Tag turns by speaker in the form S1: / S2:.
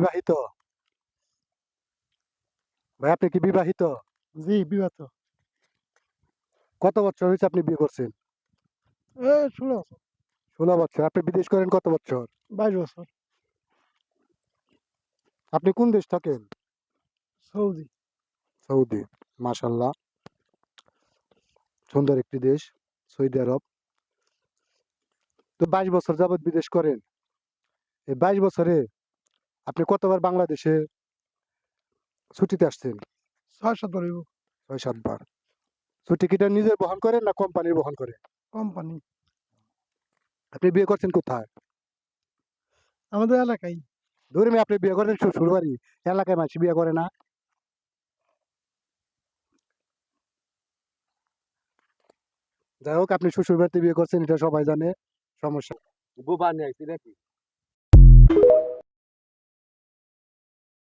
S1: বিবাহিত? ভাই আপনি কি বিবাহিত?
S2: জি, বিবাহিত।
S1: কত বছর হয়েছে আপনি বিয়ে করছেন?
S2: 16 বছর,
S1: 16 বছর। আপনি বিদেশ করেন কত বছর?
S2: 22 বছর।
S1: আপনি কোন দেশ থাকেন?
S2: সৌদি।
S1: সৌদি। মাশাআল্লাহ। সুন্দর একটি দেশ, সৌদি আরব। তো 22 বছর যাবৎ বিদেশ করেন। এই 22 বছরে আপনি কতবার বাংলাদেশে ছুটিতে আসছেন?
S2: ৬-৭ বার হইব।
S1: ৬-৭ বার। ছুটি কি এটা নিজের বহন করেন না কোম্পানির বহন করে?
S2: কোম্পানি।
S1: আপনি বিয়ে করছেন কোথায়?
S2: আমাদের এলাকায়।
S1: ধরে নিন আপনি বিয়ে করেন শ্বশুরবাড়ি। এলাকায় মানুষ বিয়ে করে না? যাই হোক আপনি শ্বশুরবাড়িতে বিয়ে করছেন এটা সবাই জানে। সমস্যা
S3: বুবা নিয়ে আইছি নাকি?